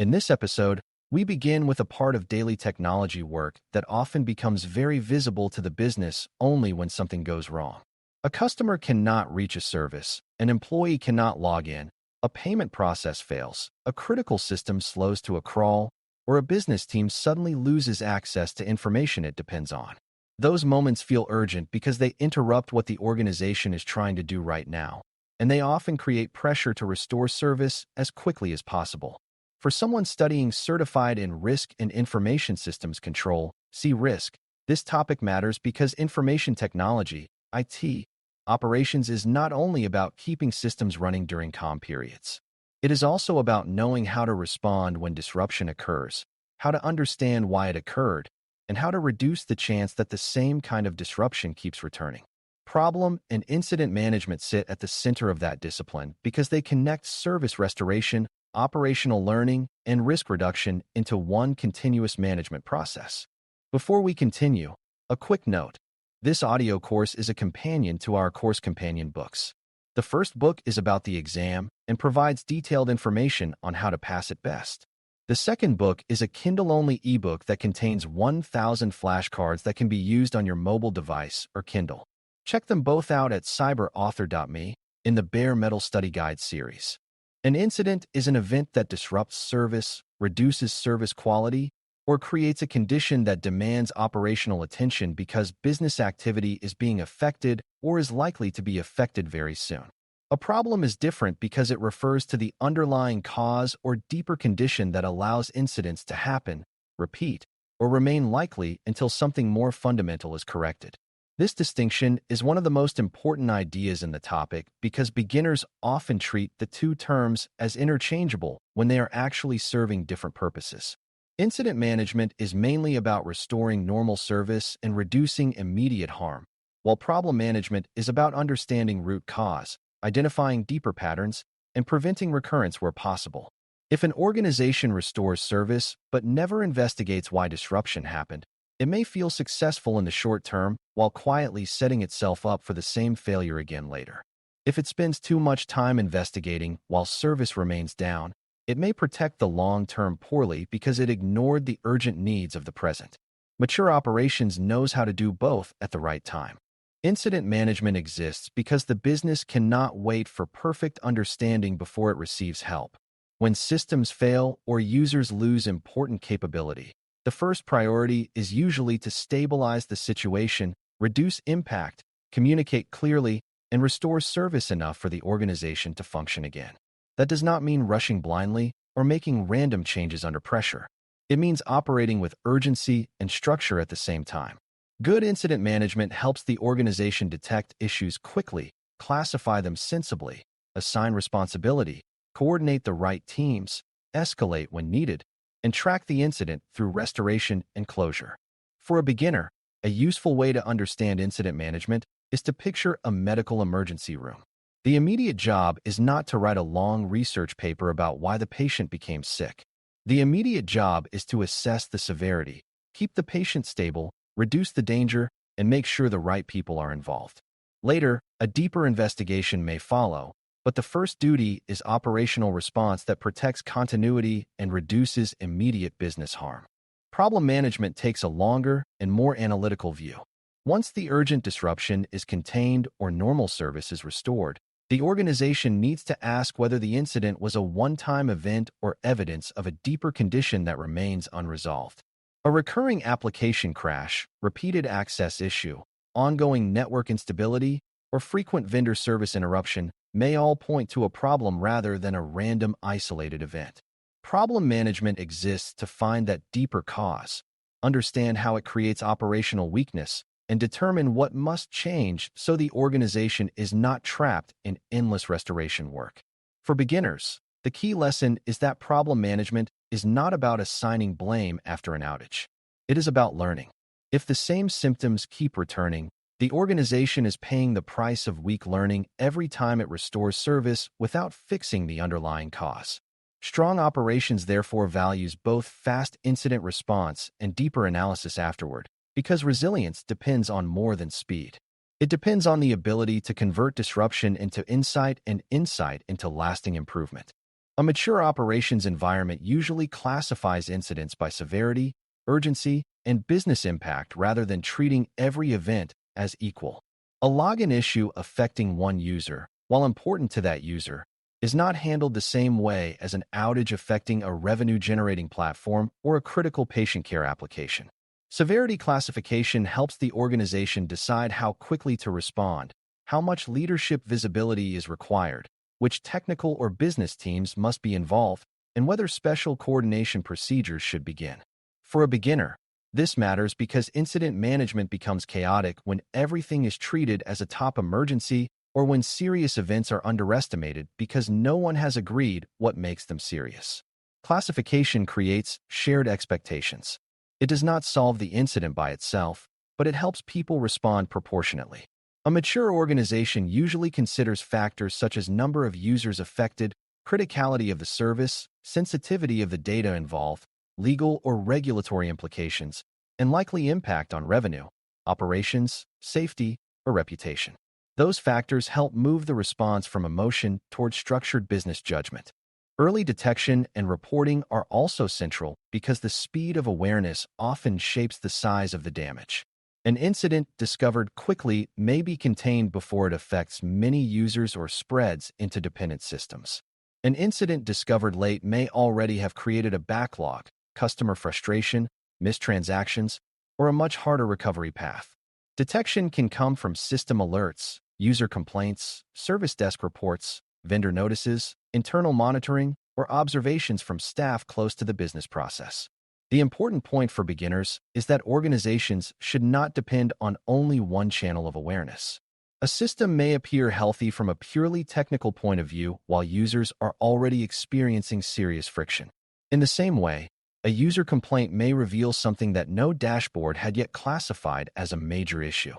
In this episode, we begin with a part of daily technology work that often becomes very visible to the business only when something goes wrong. A customer cannot reach a service, an employee cannot log in, a payment process fails, a critical system slows to a crawl, or a business team suddenly loses access to information it depends on. Those moments feel urgent because they interrupt what the organization is trying to do right now, and they often create pressure to restore service as quickly as possible. For someone studying certified in Risk and Information Systems Control, CRISC, this topic matters because information technology, IT, operations is not only about keeping systems running during calm periods. It is also about knowing how to respond when disruption occurs, how to understand why it occurred, and how to reduce the chance that the same kind of disruption keeps returning. Problem and incident management sit at the center of that discipline because they connect service restoration, operational learning, and risk reduction into one continuous management process. Before we continue, a quick note. This audio course is a companion to our course companion books. The first book is about the exam and provides detailed information on how to pass it best. The second book is a Kindle-only ebook that contains 1,000 flashcards that can be used on your mobile device or Kindle. Check them both out at cyberauthor.me in the Bare Metal Study Guide series. An incident is an event that disrupts service, reduces service quality, or creates a condition that demands operational attention because business activity is being affected or is likely to be affected very soon. A problem is different because it refers to the underlying cause or deeper condition that allows incidents to happen, repeat, or remain likely until something more fundamental is corrected. This distinction is one of the most important ideas in the topic because beginners often treat the two terms as interchangeable when they are actually serving different purposes. Incident management is mainly about restoring normal service and reducing immediate harm, while problem management is about understanding root cause, identifying deeper patterns, and preventing recurrence where possible. If an organization restores service but never investigates why disruption happened, it may feel successful in the short term while quietly setting itself up for the same failure again later. If it spends too much time investigating while service remains down, it may protect the long term poorly because it ignored the urgent needs of the present. Mature operations knows how to do both at the right time. Incident management exists because the business cannot wait for perfect understanding before it receives help. When systems fail or users lose important capability, the first priority is usually to stabilize the situation, reduce impact, communicate clearly, and restore service enough for the organization to function again. That does not mean rushing blindly or making random changes under pressure. It means operating with urgency and structure at the same time. Good incident management helps the organization detect issues quickly, classify them sensibly, assign responsibility, coordinate the right teams, escalate when needed, and track the incident through restoration and closure. For a beginner, a useful way to understand incident management is to picture a medical emergency room. The immediate job is not to write a long research paper about why the patient became sick. The immediate job is to assess the severity, keep the patient stable, reduce the danger, and make sure the right people are involved. Later, a deeper investigation may follow, but the first duty is operational response that protects continuity and reduces immediate business harm. Problem management takes a longer and more analytical view. Once the urgent disruption is contained or normal service is restored, the organization needs to ask whether the incident was a one-time event or evidence of a deeper condition that remains unresolved. A recurring application crash, repeated access issue, ongoing network instability, or frequent vendor service interruption may all point to a problem rather than a random isolated event. Problem management exists to find that deeper cause, understand how it creates operational weakness, and determine what must change so the organization is not trapped in endless restoration work. For beginners, the key lesson is that problem management is not about assigning blame after an outage. It is about learning. If the same symptoms keep returning, the organization is paying the price of weak learning every time it restores service without fixing the underlying cause. Strong operations therefore values both fast incident response and deeper analysis afterward, because resilience depends on more than speed. It depends on the ability to convert disruption into insight and insight into lasting improvement. A mature operations environment usually classifies incidents by severity, urgency, and business impact rather than treating every event as equal. A login issue affecting one user, while important to that user, is not handled the same way as an outage affecting a revenue-generating platform or a critical patient care application. Severity classification helps the organization decide how quickly to respond, how much leadership visibility is required, which technical or business teams must be involved, and whether special coordination procedures should begin. For a beginner, this matters because incident management becomes chaotic when everything is treated as a top emergency or when serious events are underestimated because no one has agreed what makes them serious. Classification creates shared expectations. It does not solve the incident by itself, but it helps people respond proportionately. A mature organization usually considers factors such as number of users affected, criticality of the service, sensitivity of the data involved, legal or regulatory implications, and likely impact on revenue, operations, safety, or reputation. Those factors help move the response from emotion toward structured business judgment. Early detection and reporting are also central because the speed of awareness often shapes the size of the damage. An incident discovered quickly may be contained before it affects many users or spreads into dependent systems. An incident discovered late may already have created a backlog, customer frustration, missed transactions, or a much harder recovery path. Detection can come from system alerts, user complaints, service desk reports, vendor notices, internal monitoring, or observations from staff close to the business process. The important point for beginners is that organizations should not depend on only one channel of awareness. A system may appear healthy from a purely technical point of view while users are already experiencing serious friction. In the same way, a user complaint may reveal something that no dashboard had yet classified as a major issue.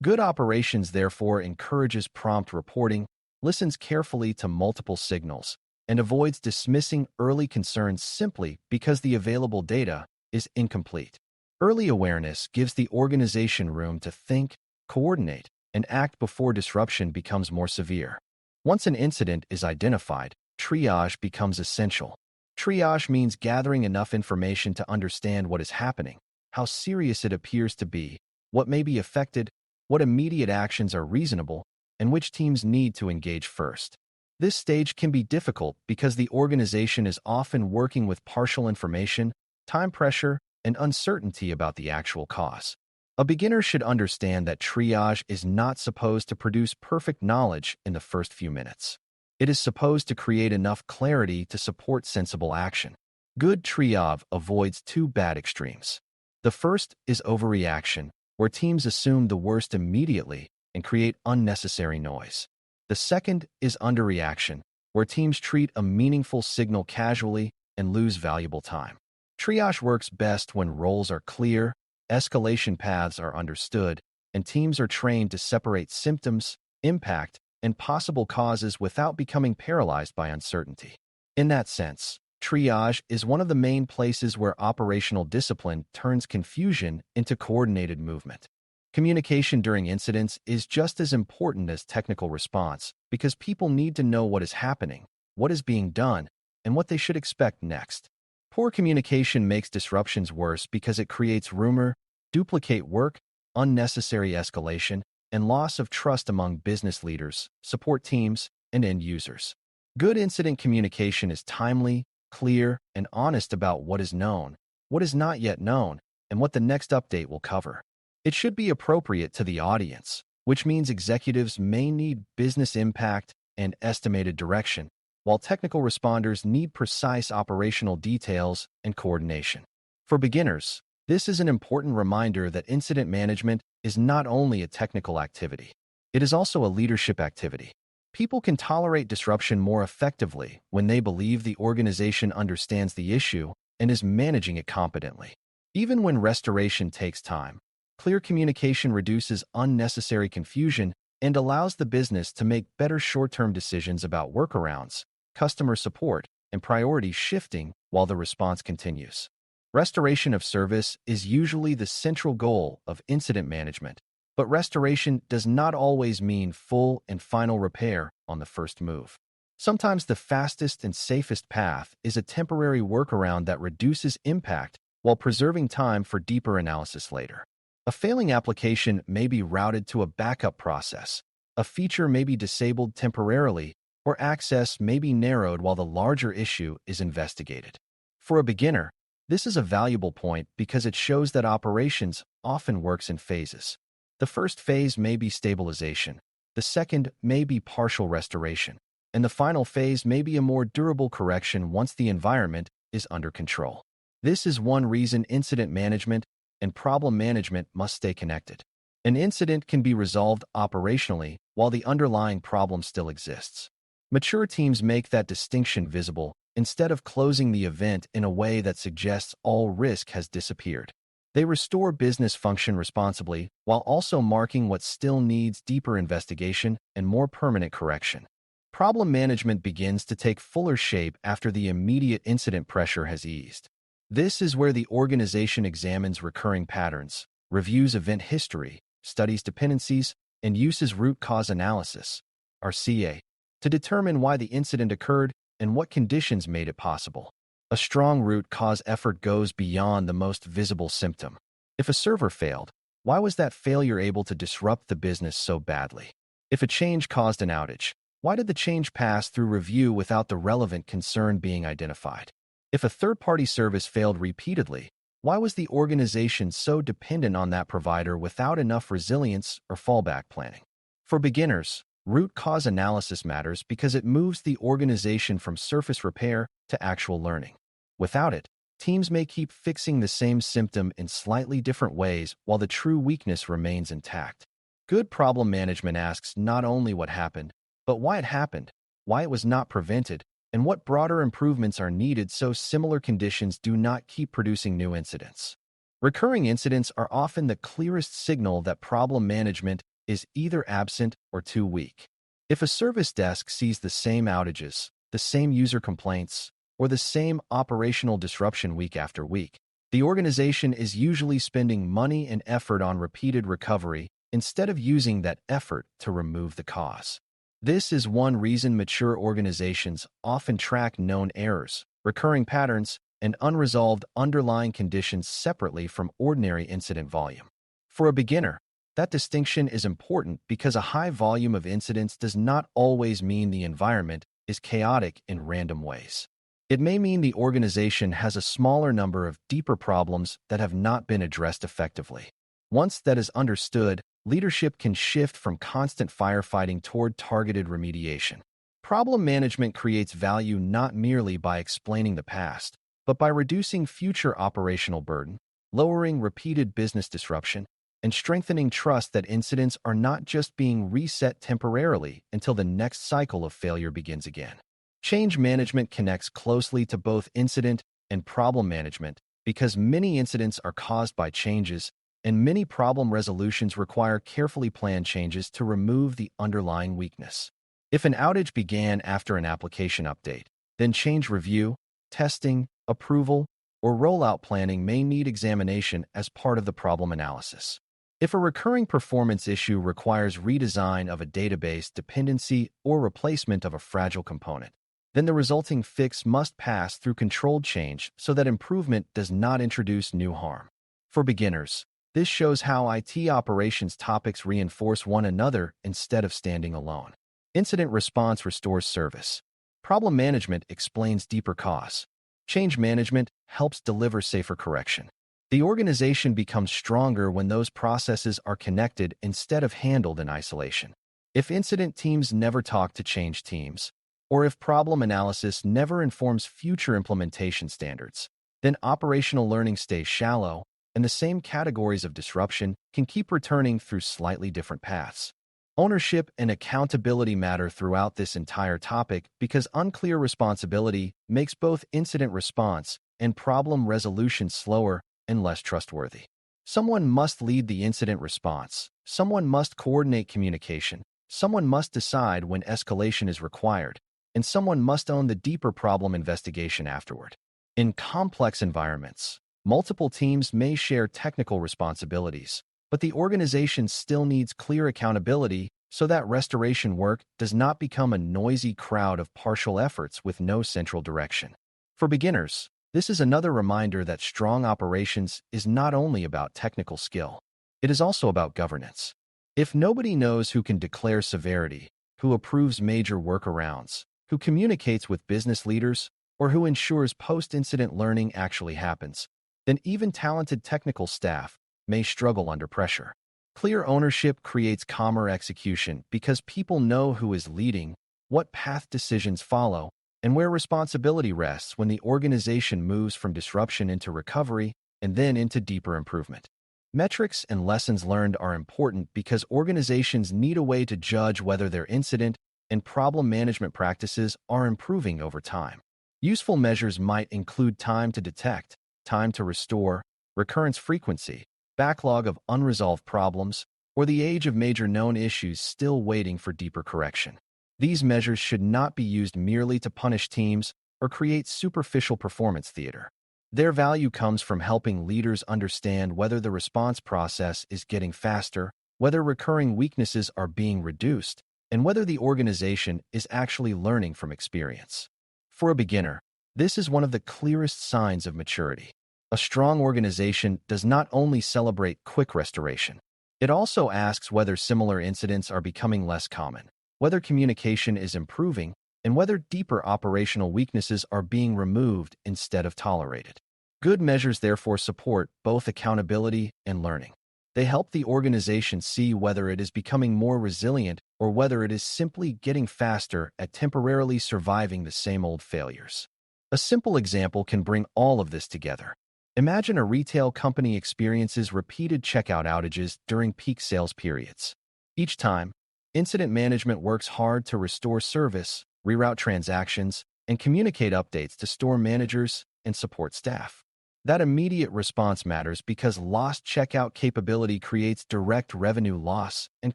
Good operations therefore encourages prompt reporting, listens carefully to multiple signals, and avoids dismissing early concerns simply because the available data is incomplete. Early awareness gives the organization room to think, coordinate, and act before disruption becomes more severe. Once an incident is identified, triage becomes essential. Triage means gathering enough information to understand what is happening, how serious it appears to be, what may be affected, what immediate actions are reasonable, and which teams need to engage first. This stage can be difficult because the organization is often working with partial information, time pressure, and uncertainty about the actual cause. A beginner should understand that triage is not supposed to produce perfect knowledge in the first few minutes. It is supposed to create enough clarity to support sensible action. Good triage avoids two bad extremes. The first is overreaction, where teams assume the worst immediately and create unnecessary noise. The second is underreaction, where teams treat a meaningful signal casually and lose valuable time. Triage works best when roles are clear, escalation paths are understood, and teams are trained to separate symptoms, impact, and possible causes without becoming paralyzed by uncertainty. In that sense, triage is one of the main places where operational discipline turns confusion into coordinated movement. Communication during incidents is just as important as technical response because people need to know what is happening, what is being done, and what they should expect next. Poor communication makes disruptions worse because it creates rumor, duplicate work, unnecessary escalation, and loss of trust among business leaders, support teams, and end users. Good incident communication is timely, clear, and honest about what is known, what is not yet known, and what the next update will cover. It should be appropriate to the audience, which means executives may need business impact and estimated direction, while technical responders need precise operational details and coordination. For beginners, this is an important reminder that incident management is not only a technical activity, it is also a leadership activity. People can tolerate disruption more effectively when they believe the organization understands the issue and is managing it competently. Even when restoration takes time, clear communication reduces unnecessary confusion and allows the business to make better short-term decisions about workarounds, customer support, and priority shifting while the response continues. Restoration of service is usually the central goal of incident management, but restoration does not always mean full and final repair on the first move. Sometimes the fastest and safest path is a temporary workaround that reduces impact while preserving time for deeper analysis later. A failing application may be routed to a backup process. A feature may be disabled temporarily, or access may be narrowed while the larger issue is investigated. For a beginner, this is a valuable point because it shows that operations often works in phases. The first phase may be stabilization, the second may be partial restoration, and the final phase may be a more durable correction once the environment is under control. This is one reason incident management and problem management must stay connected. An incident can be resolved operationally while the underlying problem still exists. Mature teams make that distinction visible instead of closing the event in a way that suggests all risk has disappeared. They restore business function responsibly while also marking what still needs deeper investigation and more permanent correction. Problem management begins to take fuller shape after the immediate incident pressure has eased. This is where the organization examines recurring patterns, reviews event history, studies dependencies, and uses root cause analysis, RCA, to determine why the incident occurred and what conditions made it possible. A strong root cause effort goes beyond the most visible symptom. If a server failed, why was that failure able to disrupt the business so badly? If a change caused an outage, why did the change pass through review without the relevant concern being identified? If a third-party service failed repeatedly, why was the organization so dependent on that provider without enough resilience or fallback planning? For beginners, root cause analysis matters because it moves the organization from surface repair to actual learning. Without it, teams may keep fixing the same symptom in slightly different ways while the true weakness remains intact. Good problem management asks not only what happened, but why it happened, why it was not prevented, and what broader improvements are needed so similar conditions do not keep producing new incidents. Recurring incidents are often the clearest signal that problem management is either absent or too weak. If a service desk sees the same outages, the same user complaints, or the same operational disruption week after week, the organization is usually spending money and effort on repeated recovery instead of using that effort to remove the cause. This is one reason mature organizations often track known errors, recurring patterns, and unresolved underlying conditions separately from ordinary incident volume. For a beginner, that distinction is important because a high volume of incidents does not always mean the environment is chaotic in random ways. It may mean the organization has a smaller number of deeper problems that have not been addressed effectively. Once that is understood, leadership can shift from constant firefighting toward targeted remediation. Problem management creates value not merely by explaining the past, but by reducing future operational burden, lowering repeated business disruption, and strengthening trust that incidents are not just being reset temporarily until the next cycle of failure begins again. Change management connects closely to both incident and problem management because many incidents are caused by changes, and many problem resolutions require carefully planned changes to remove the underlying weakness. If an outage began after an application update, then change review, testing, approval, or rollout planning may need examination as part of the problem analysis. If a recurring performance issue requires redesign of a database dependency or replacement of a fragile component, then the resulting fix must pass through controlled change so that improvement does not introduce new harm. For beginners, this shows how IT operations topics reinforce one another instead of standing alone. Incident response restores service. Problem management explains deeper cause. Change management helps deliver safer correction. The organization becomes stronger when those processes are connected instead of handled in isolation. If incident teams never talk to change teams, or if problem analysis never informs future implementation standards, then operational learning stays shallow, and the same categories of disruption can keep returning through slightly different paths. Ownership and accountability matter throughout this entire topic because unclear responsibility makes both incident response and problem resolution slower and less trustworthy. Someone must lead the incident response, someone must coordinate communication, someone must decide when escalation is required, and someone must own the deeper problem investigation afterward. In complex environments, multiple teams may share technical responsibilities, but the organization still needs clear accountability so that restoration work does not become a noisy crowd of partial efforts with no central direction. For beginners, this is another reminder that strong operations is not only about technical skill. It is also about governance. If nobody knows who can declare severity, who approves major workarounds, who communicates with business leaders, or who ensures post-incident learning actually happens, then even talented technical staff may struggle under pressure. Clear ownership creates calmer execution because people know who is leading, what path decisions follow, and where responsibility rests when the organization moves from disruption into recovery and then into deeper improvement. Metrics and lessons learned are important because organizations need a way to judge whether their incident and problem management practices are improving over time. Useful measures might include time to detect, time to restore, recurrence frequency, backlog of unresolved problems, or the age of major known issues still waiting for deeper correction. These measures should not be used merely to punish teams or create superficial performance theater. Their value comes from helping leaders understand whether the response process is getting faster, whether recurring weaknesses are being reduced, and whether the organization is actually learning from experience. For a beginner, this is one of the clearest signs of maturity. A strong organization does not only celebrate quick restoration, it also asks whether similar incidents are becoming less common, whether communication is improving, and whether deeper operational weaknesses are being removed instead of tolerated. Good measures therefore support both accountability and learning. They help the organization see whether it is becoming more resilient or whether it is simply getting faster at temporarily surviving the same old failures. A simple example can bring all of this together. Imagine a retail company experiences repeated checkout outages during peak sales periods. Each time, incident management works hard to restore service, reroute transactions, and communicate updates to store managers and support staff. That immediate response matters because lost checkout capability creates direct revenue loss and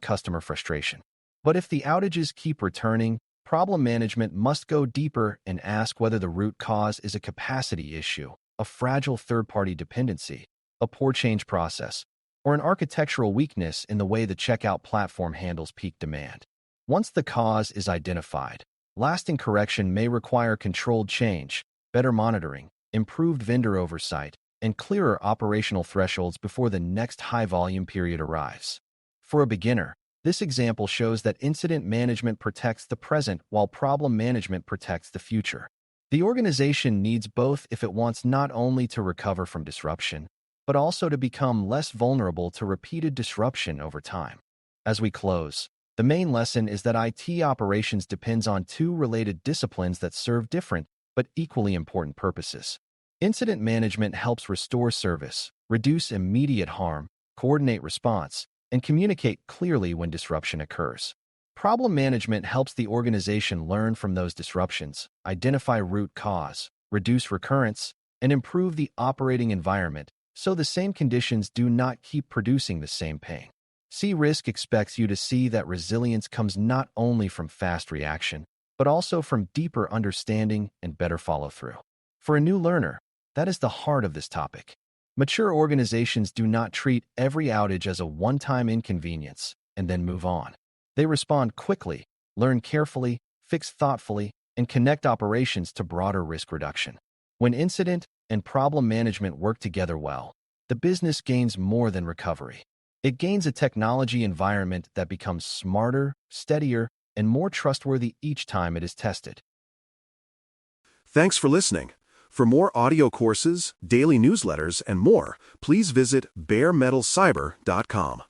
customer frustration. But if the outages keep returning, problem management must go deeper and ask whether the root cause is a capacity issue, a fragile third-party dependency, a poor change process, or an architectural weakness in the way the checkout platform handles peak demand. Once the cause is identified, lasting correction may require controlled change, better monitoring, improved vendor oversight, and clearer operational thresholds before the next high-volume period arrives. For a beginner, this example shows that incident management protects the present while problem management protects the future. The organization needs both if it wants not only to recover from disruption, but also to become less vulnerable to repeated disruption over time. As we close, the main lesson is that IT operations depends on two related disciplines that serve different but equally important purposes. Incident management helps restore service, reduce immediate harm, coordinate response, and communicate clearly when disruption occurs. Problem management helps the organization learn from those disruptions, identify root cause, reduce recurrence, and improve the operating environment so the same conditions do not keep producing the same pain. CRISC expects you to see that resilience comes not only from fast reaction, but also from deeper understanding and better follow-through. For a new learner, that is the heart of this topic. Mature organizations do not treat every outage as a one-time inconvenience and then move on. They respond quickly, learn carefully, fix thoughtfully, and connect operations to broader risk reduction. When incident and problem management work together well, the business gains more than recovery. It gains a technology environment that becomes smarter, steadier, and more trustworthy each time it is tested. Thanks for listening. For more audio courses, daily newsletters, and more, please visit baremetalcyber.com.